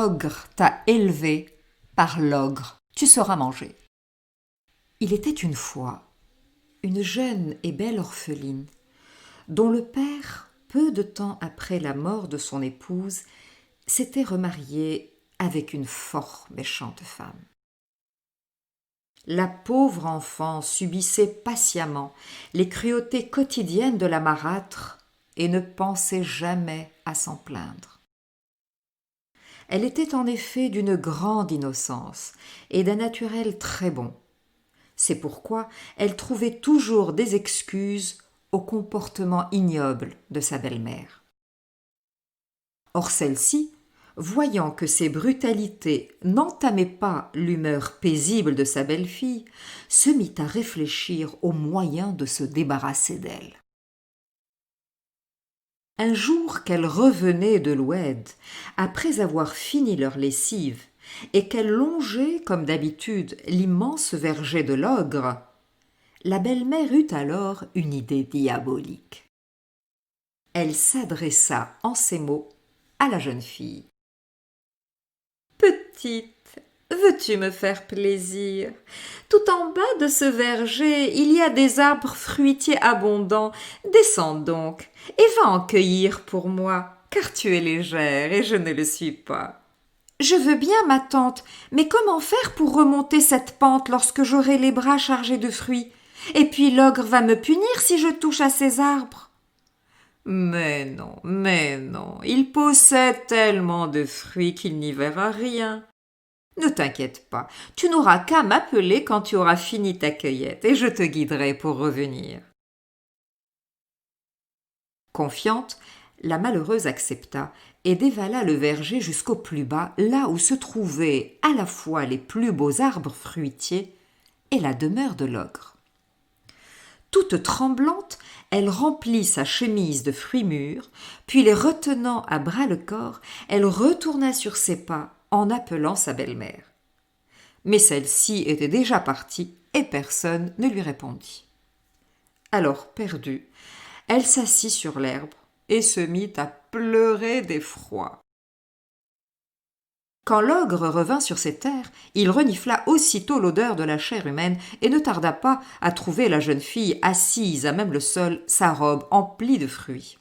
l'ogre t'a élevé, par l'ogre tu seras mangé. Il était une fois une jeune et belle orpheline, dont le père, peu de temps après la mort de son épouse, s'était remarié avec une fort méchante femme. La pauvre enfant subissait patiemment les cruautés quotidiennes de la marâtre et ne pensait jamais à s'en plaindre. Elle était en effet d'une grande innocence et d'un naturel très bon. C'est pourquoi elle trouvait toujours des excuses au comportement ignoble de sa belle-mère. Or celle-ci, voyant que ces brutalités n'entamaient pas l'humeur paisible de sa belle-fille, se mit à réfléchir aux moyens de se débarrasser d'elle. Un jour qu'elle revenait de l'oued, après avoir fini leur lessive, et qu'elle longeait, comme d'habitude, l'immense verger de l'ogre, la belle-mère eut alors une idée diabolique. Elle s'adressa en ces mots à la jeune fille. « Petite, veux-tu me faire plaisir? Tout en bas de ce verger, il y a des arbres fruitiers abondants. Descends donc et va en cueillir pour moi, car tu es légère et je ne le suis pas. » « Je veux bien, ma tante, mais comment faire pour remonter cette pente lorsque j'aurai les bras chargés de fruits? Et puis l'ogre va me punir si je touche à ces arbres. » « mais non, il possède tellement de fruits qu'il n'y verra rien. Ne t'inquiète pas, tu n'auras qu'à m'appeler quand tu auras fini ta cueillette et je te guiderai pour revenir. » Confiante, la malheureuse accepta et dévala le verger jusqu'au plus bas, là où se trouvaient à la fois les plus beaux arbres fruitiers et la demeure de l'ogre. Toute tremblante, elle remplit sa chemise de fruits mûrs, puis les retenant à bras-le-corps, elle retourna sur ses pas en appelant sa belle-mère. Mais celle-ci était déjà partie et personne ne lui répondit. Alors, perdue, elle s'assit sur l'herbe et se mit à pleurer d'effroi. Quand l'ogre revint sur ses terres, il renifla aussitôt l'odeur de la chair humaine et ne tarda pas à trouver la jeune fille assise à même le sol, sa robe emplie de fruits.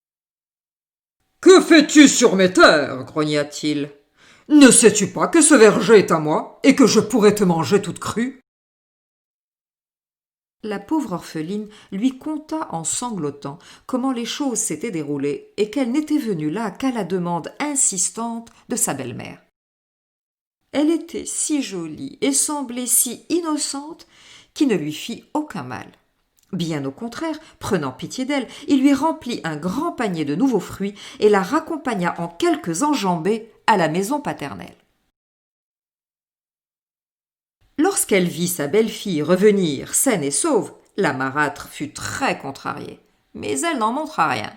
« Que fais-tu sur mes terres ?» grogna-t-il. « Ne sais-tu pas que ce verger est à moi et que je pourrais te manger toute crue ?» La pauvre orpheline lui conta en sanglotant comment les choses s'étaient déroulées et qu'elle n'était venue là qu'à la demande insistante de sa belle-mère. Elle était si jolie et semblait si innocente qu'il ne lui fit aucun mal. Bien au contraire, prenant pitié d'elle, il lui remplit un grand panier de nouveaux fruits et la raccompagna en quelques enjambées à la maison paternelle. Lorsqu'elle vit sa belle-fille revenir saine et sauve, la marâtre fut très contrariée, mais elle n'en montra rien.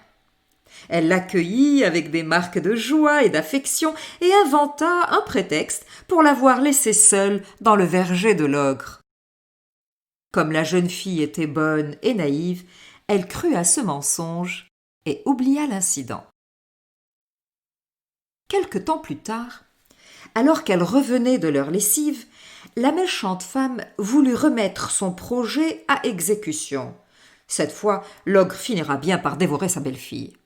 Elle l'accueillit avec des marques de joie et d'affection et inventa un prétexte pour l'avoir laissée seule dans le verger de l'ogre. Comme la jeune fille était bonne et naïve, elle crut à ce mensonge et oublia l'incident. Quelque temps plus tard, alors qu'elle revenait de leur lessive, la méchante femme voulut remettre son projet à exécution. Cette fois, l'ogre finira bien par dévorer sa belle-fille.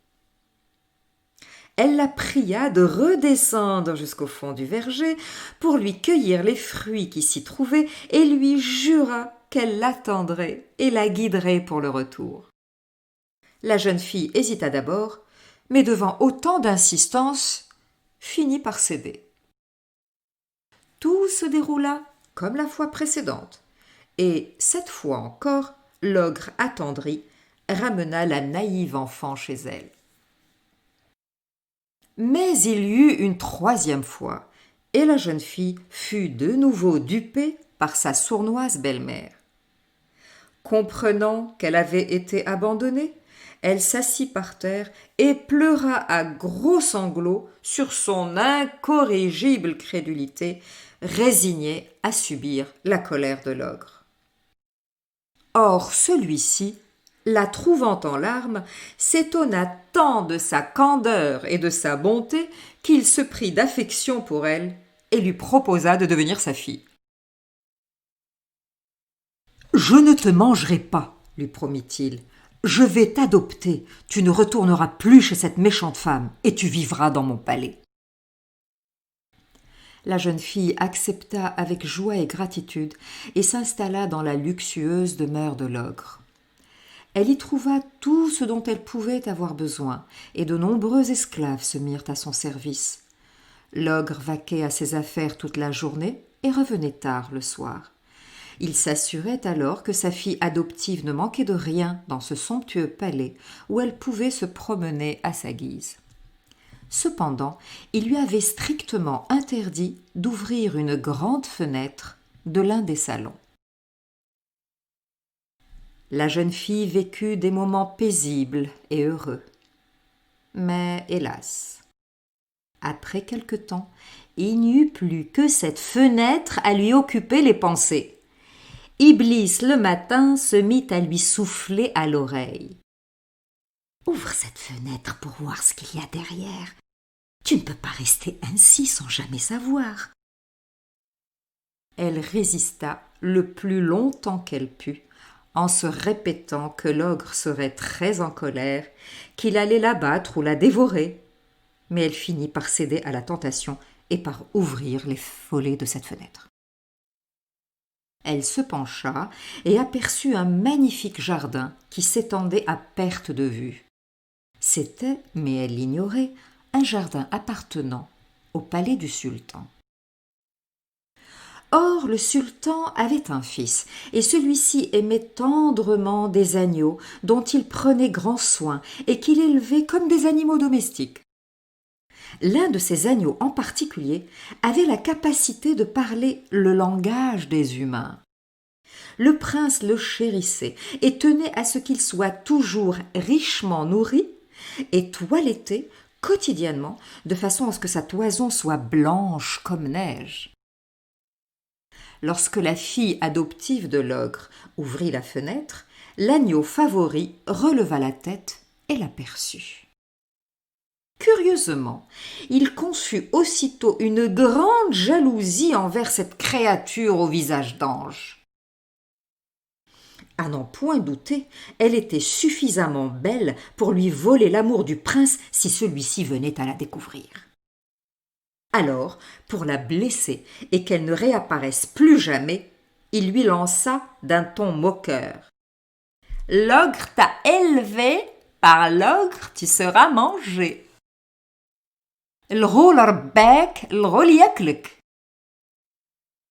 Elle la pria de redescendre jusqu'au fond du verger pour lui cueillir les fruits qui s'y trouvaient et lui jura qu'elle l'attendrait et la guiderait pour le retour. La jeune fille hésita d'abord, mais devant autant d'insistance, finit par céder. Tout se déroula comme la fois précédente, et cette fois encore, l'ogre attendri ramena la naïve enfant chez elle. Mais il y eut une troisième fois, et la jeune fille fut de nouveau dupée par sa sournoise belle-mère. Comprenant qu'elle avait été abandonnée, elle s'assit par terre et pleura à gros sanglots sur son incorrigible crédulité, résignée à subir la colère de l'ogre. Or celui-ci la trouvant en larmes, s'étonna tant de sa candeur et de sa bonté qu'il se prit d'affection pour elle et lui proposa de devenir sa fille. « Je ne te mangerai pas, lui promit-il. Je vais t'adopter, tu ne retourneras plus chez cette méchante femme et tu vivras dans mon palais. » La jeune fille accepta avec joie et gratitude et s'installa dans la luxueuse demeure de l'ogre. Elle y trouva tout ce dont elle pouvait avoir besoin, et de nombreux esclaves se mirent à son service. L'ogre vaquait à ses affaires toute la journée et revenait tard le soir. Il s'assurait alors que sa fille adoptive ne manquait de rien dans ce somptueux palais où elle pouvait se promener à sa guise. Cependant, il lui avait strictement interdit d'ouvrir une grande fenêtre de l'un des salons. La jeune fille vécut des moments paisibles et heureux. Mais hélas, après quelque temps, il n'y eut plus que cette fenêtre à lui occuper les pensées. Iblis, le matin, se mit à lui souffler à l'oreille. « Ouvre cette fenêtre pour voir ce qu'il y a derrière. Tu ne peux pas rester ainsi sans jamais savoir. » Elle résista le plus longtemps qu'elle put, en se répétant que l'ogre serait très en colère, qu'il allait l'abattre ou la dévorer. Mais elle finit par céder à la tentation et par ouvrir les volets de cette fenêtre. Elle se pencha et aperçut un magnifique jardin qui s'étendait à perte de vue. C'était, mais elle l'ignorait, un jardin appartenant au palais du sultan. Or, le sultan avait un fils, et celui-ci aimait tendrement des agneaux dont il prenait grand soin et qu'il élevait comme des animaux domestiques. L'un de ces agneaux en particulier avait la capacité de parler le langage des humains. Le prince le chérissait et tenait à ce qu'il soit toujours richement nourri et toiletté quotidiennement, de façon à ce que sa toison soit blanche comme neige. Lorsque la fille adoptive de l'ogre ouvrit la fenêtre, l'agneau favori releva la tête et l'aperçut. Curieusement, il conçut aussitôt une grande jalousie envers cette créature au visage d'ange. À n'en point douter, elle était suffisamment belle pour lui voler l'amour du prince si celui-ci venait à la découvrir. Alors, pour la blesser et qu'elle ne réapparaisse plus jamais, il lui lança d'un ton moqueur. « L'ogre t'a élevé, par l'ogre tu seras mangé. »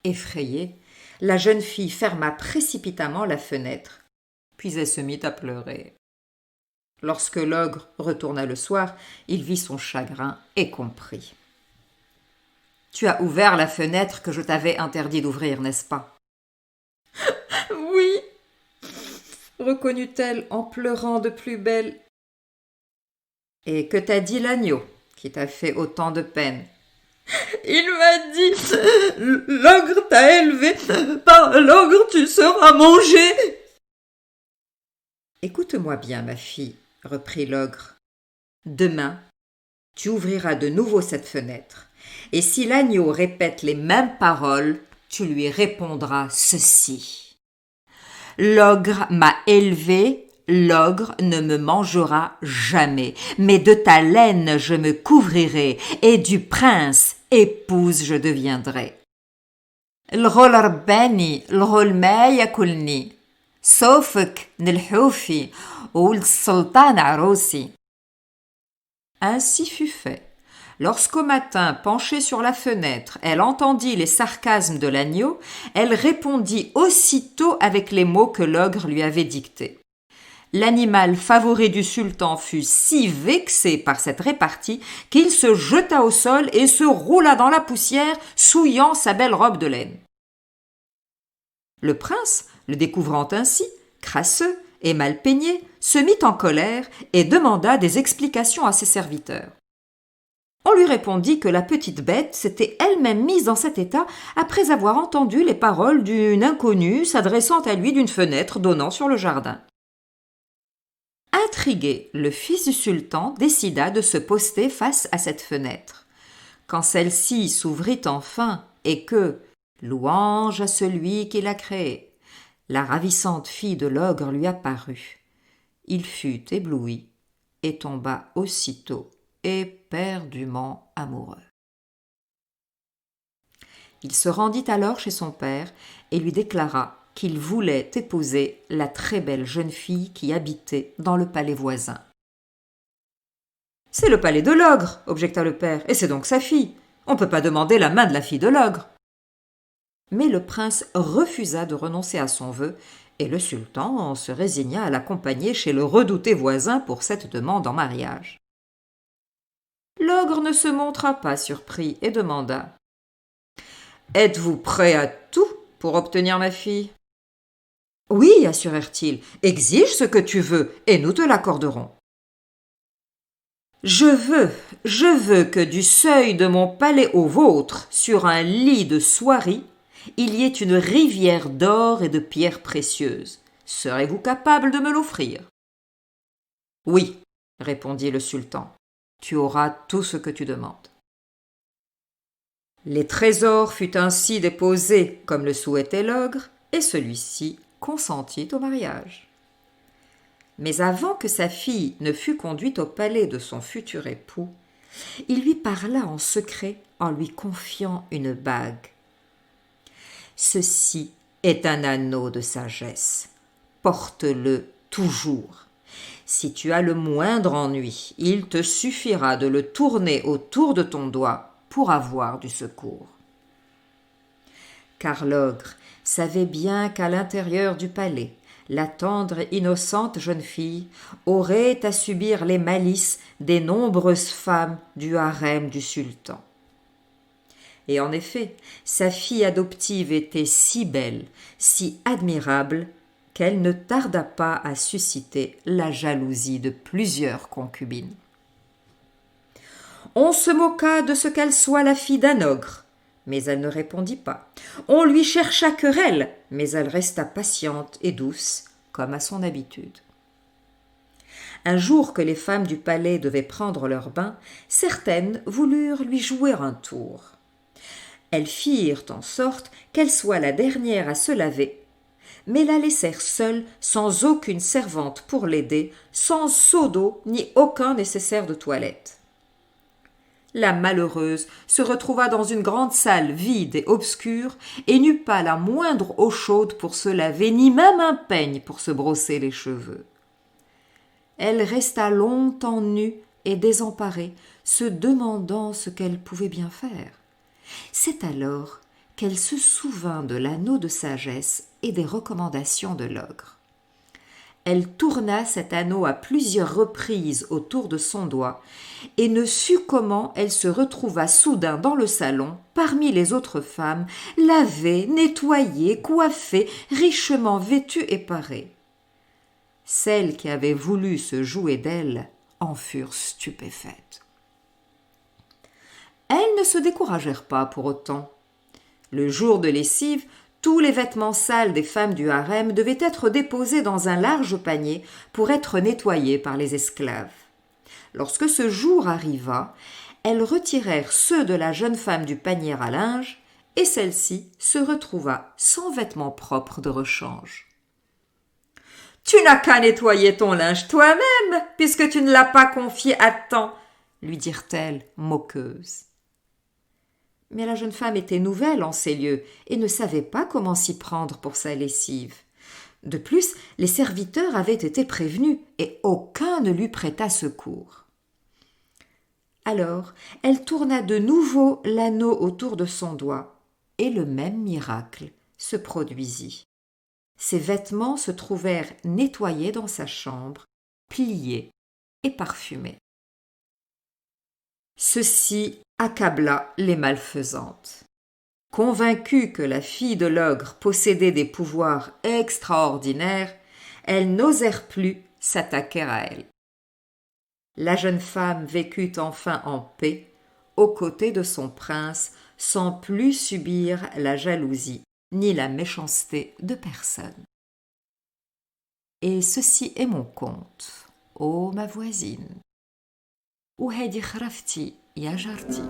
Effrayée, la jeune fille ferma précipitamment la fenêtre, puis elle se mit à pleurer. Lorsque l'ogre retourna le soir, il vit son chagrin et comprit. « Tu as ouvert la fenêtre que je t'avais interdit d'ouvrir, n'est-ce pas ?»« Oui, » reconnut-elle en pleurant de plus belle. « Et que t'a dit l'agneau qui t'a fait autant de peine ?»« Il m'a dit, l'ogre t'a élevé, par l'ogre tu seras mangé. » « Écoute-moi bien, ma fille, reprit l'ogre. Demain, tu ouvriras de nouveau cette fenêtre, et si l'agneau répète les mêmes paroles, tu lui répondras ceci. L'ogre m'a élevé, l'ogre ne me mangera jamais, mais de ta laine je me couvrirai, et du prince épouse je deviendrai. الغول رباني الغول ما ياكلني صوفك نلحوفي وولد السلطان عروسي. Ainsi fut fait. Lorsqu'au matin, penchée sur la fenêtre, elle entendit les sarcasmes de l'agneau, elle répondit aussitôt avec les mots que l'ogre lui avait dictés. L'animal favori du sultan fut si vexé par cette répartie qu'il se jeta au sol et se roula dans la poussière, souillant sa belle robe de laine. Le prince, le découvrant ainsi, crasseux et mal peigné, se mit en colère et demanda des explications à ses serviteurs. On lui répondit que la petite bête s'était elle-même mise dans cet état après avoir entendu les paroles d'une inconnue s'adressant à lui d'une fenêtre donnant sur le jardin. Intrigué, le fils du sultan décida de se poster face à cette fenêtre. Quand celle-ci s'ouvrit enfin et que, louange à celui qui l'a créée, la ravissante fille de l'ogre lui apparut, il fut ébloui et tomba aussitôt éperdument amoureux. Il se rendit alors chez son père et lui déclara qu'il voulait épouser la très belle jeune fille qui habitait dans le palais voisin. « C'est le palais de l'ogre, objecta le père, et c'est donc sa fille. On ne peut pas demander la main de la fille de l'ogre. » Mais le prince refusa de renoncer à son vœu, et le sultan se résigna à l'accompagner chez le redouté voisin pour cette demande en mariage. L'ogre ne se montra pas surpris et demanda « Êtes-vous prêt à tout pour obtenir ma fille ?»« Oui, assurèrent-ils, exige ce que tu veux, et nous te l'accorderons. »« Je veux que du seuil de mon palais au vôtre, sur un lit de soierie, il y ait une rivière d'or et de pierres précieuses. Serez-vous capable de me l'offrir ?»« Oui, répondit le sultan, tu auras tout ce que tu demandes. » Les trésors furent ainsi déposés comme le souhaitait l'ogre, et celui-ci consentit au mariage. Mais avant que sa fille ne fût conduite au palais de son futur époux, il lui parla en secret en lui confiant une bague. « Ceci est un anneau de sagesse. Porte-le toujours. Si tu as le moindre ennui, il te suffira de le tourner autour de ton doigt pour avoir du secours. » Car l'ogre savait bien qu'à l'intérieur du palais, la tendre et innocente jeune fille aurait à subir les malices des nombreuses femmes du harem du sultan. Et en effet, sa fille adoptive était si belle, si admirable, qu'elle ne tarda pas à susciter la jalousie de plusieurs concubines. On se moqua de ce qu'elle soit la fille d'un ogre, mais elle ne répondit pas. On lui chercha querelle, mais elle resta patiente et douce, comme à son habitude. Un jour que les femmes du palais devaient prendre leur bain, certaines voulurent lui jouer un tour. Elles firent en sorte qu'elle soit la dernière à se laver, mais la laissèrent seule, sans aucune servante pour l'aider, sans seau d'eau ni aucun nécessaire de toilette. La malheureuse se retrouva dans une grande salle vide et obscure et n'eut pas la moindre eau chaude pour se laver, ni même un peigne pour se brosser les cheveux. Elle resta longtemps nue et désemparée, se demandant ce qu'elle pouvait bien faire. C'est alors qu'elle se souvint de l'anneau de sagesse et des recommandations de l'ogre. Elle tourna cet anneau à plusieurs reprises autour de son doigt et ne sut comment elle se retrouva soudain dans le salon, parmi les autres femmes, lavée, nettoyée, coiffée, richement vêtue et parée. Celles qui avaient voulu se jouer d'elle en furent stupéfaites. Elles ne se découragèrent pas pour autant. Le jour de lessive, tous les vêtements sales des femmes du harem devaient être déposés dans un large panier pour être nettoyés par les esclaves. Lorsque ce jour arriva, elles retirèrent ceux de la jeune femme du panier à linge et celle-ci se retrouva sans vêtements propres de rechange. « Tu n'as qu'à nettoyer ton linge toi-même, puisque tu ne l'as pas confié à temps, » lui dirent-elles moqueuses. Mais la jeune femme était nouvelle en ces lieux et ne savait pas comment s'y prendre pour sa lessive. De plus, les serviteurs avaient été prévenus et aucun ne lui prêta secours. Alors, elle tourna de nouveau l'anneau autour de son doigt et le même miracle se produisit. Ses vêtements se trouvèrent nettoyés dans sa chambre, pliés et parfumés. Ceci accabla les malfaisantes. Convaincues que la fille de l'ogre possédait des pouvoirs extraordinaires, elles n'osèrent plus s'attaquer à elle. La jeune femme vécut enfin en paix, aux côtés de son prince, sans plus subir la jalousie ni la méchanceté de personne. Et ceci est mon conte. ô ma voisine. وهادي خرفتي يا جارتي.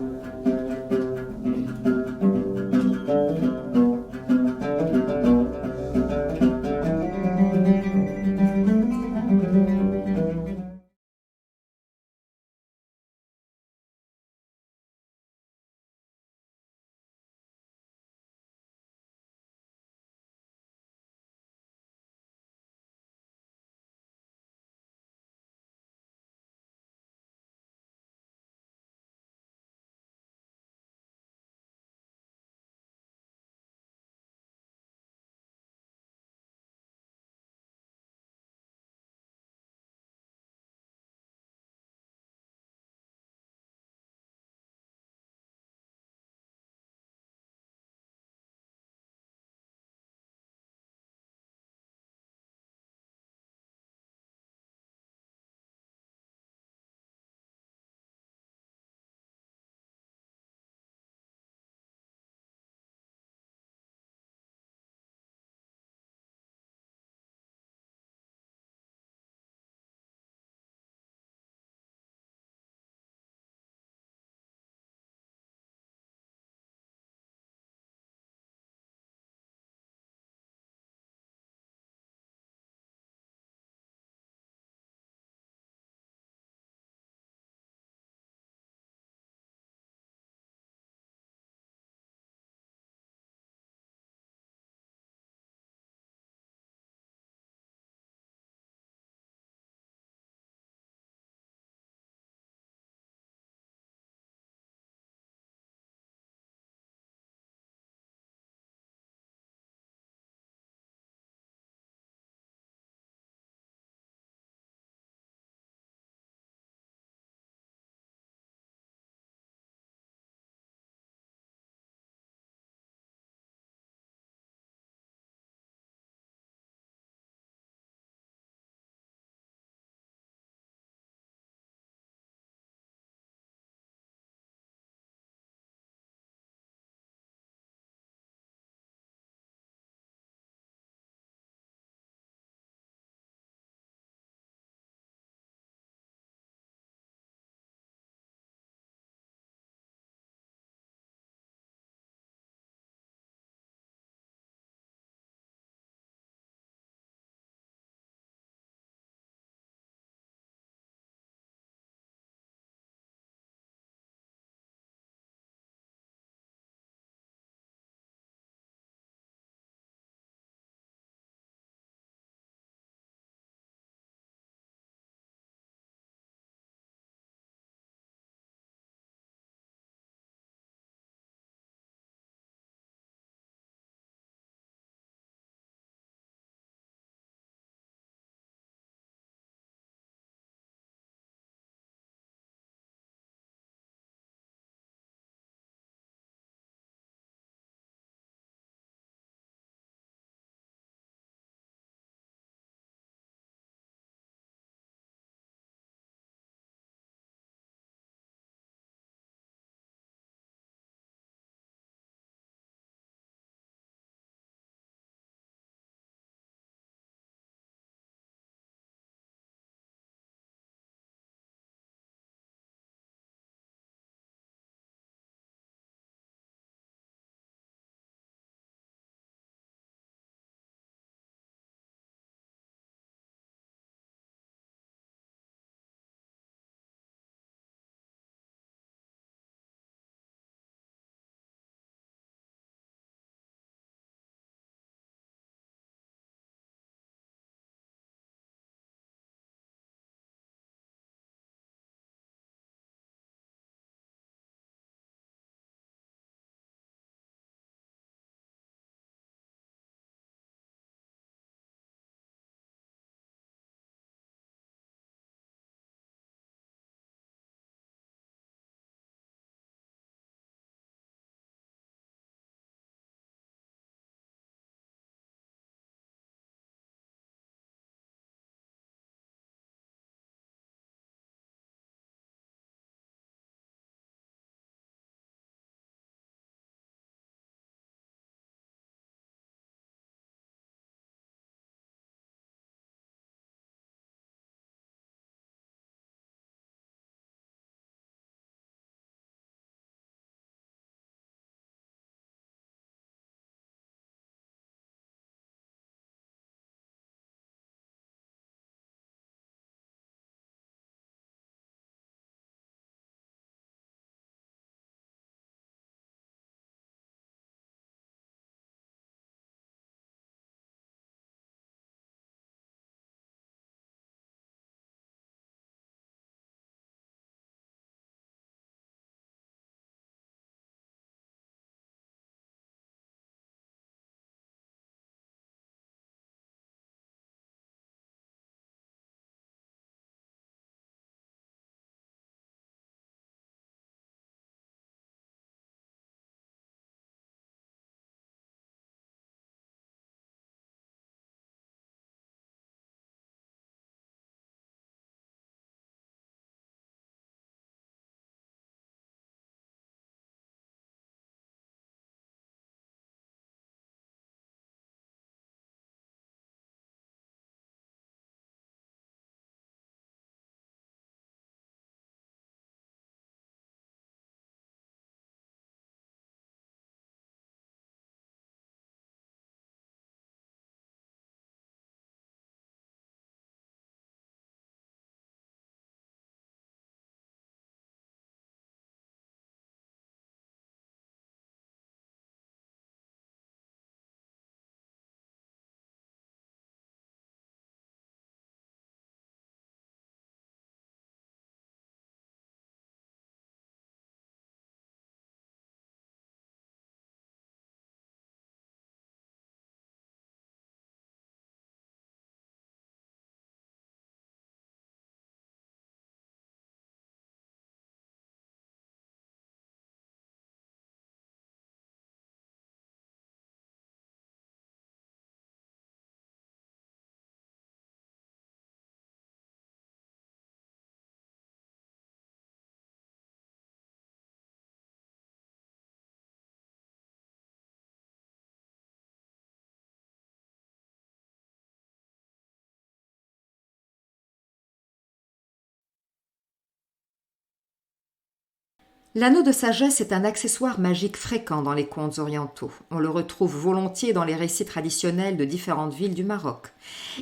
L'anneau de sagesse est un accessoire magique fréquent dans les contes orientaux. On le retrouve volontiers dans les récits traditionnels de différentes villes du Maroc.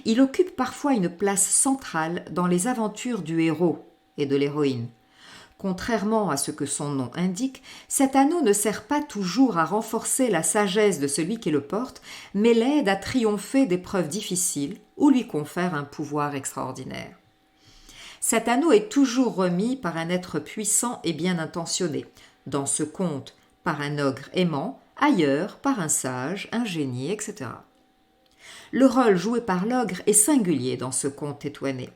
Il occupe parfois une place centrale dans les aventures du héros et de l'héroïne. Contrairement à ce que son nom indique, cet anneau ne sert pas toujours à renforcer la sagesse de celui qui le porte, mais l'aide à triompher d'épreuves difficiles ou lui confère un pouvoir extraordinaire. Cet anneau est toujours remis par un être puissant et bien intentionné, dans ce conte par un ogre aimant, ailleurs par un sage, un génie, etc. Le rôle joué par l'ogre est singulier dans ce conte étoilé.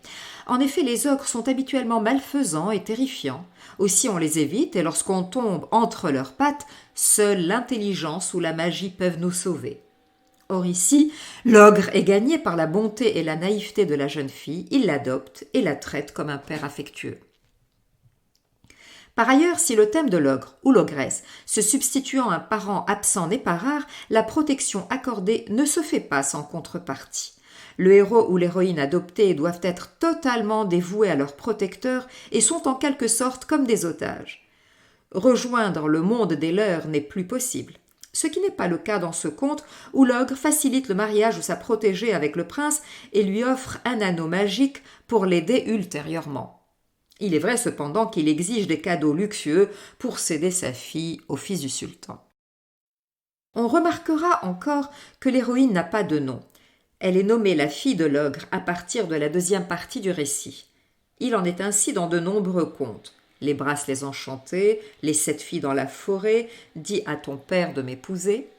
En effet, les ogres sont habituellement malfaisants et terrifiants. Aussi on les évite et lorsqu'on tombe entre leurs pattes, seule l'intelligence ou la magie peuvent nous sauver. Or ici, l'ogre est gagné par la bonté et la naïveté de la jeune fille, il l'adopte et la traite comme un père affectueux. Par ailleurs, si le thème de l'ogre ou l'ogresse se substituant à un parent absent n'est pas rare, la protection accordée ne se fait pas sans contrepartie. Le héros ou l'héroïne adoptés doivent être totalement dévoués à leur protecteur et sont en quelque sorte comme des otages. Rejoindre le monde des leurs n'est plus possible. Ce qui n'est pas le cas dans ce conte où l'ogre facilite le mariage de sa protégée avec le prince et lui offre un anneau magique pour l'aider ultérieurement. Il est vrai cependant qu'il exige des cadeaux luxueux pour céder sa fille au fils du sultan. On remarquera encore que l'héroïne n'a pas de nom. Elle est nommée la fille de l'ogre à partir de la deuxième partie du récit. Il en est ainsi dans de nombreux contes. Les bracelets enchantés, les 7 filles dans la forêt, dis à ton père de m'épouser.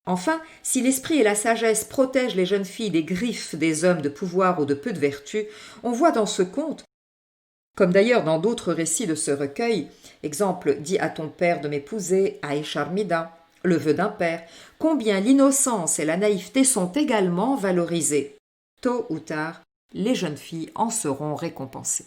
Enfin, si l'esprit et la sagesse protègent les jeunes filles des griffes des hommes de pouvoir ou de peu de vertu, on voit dans ce conte, comme d'ailleurs dans d'autres récits de ce recueil, exemple dis à ton père de m'épouser, Aïcharmida, le vœu d'un père, combien l'innocence et la naïveté sont également valorisées. Tôt ou tard, les jeunes filles en seront récompensées.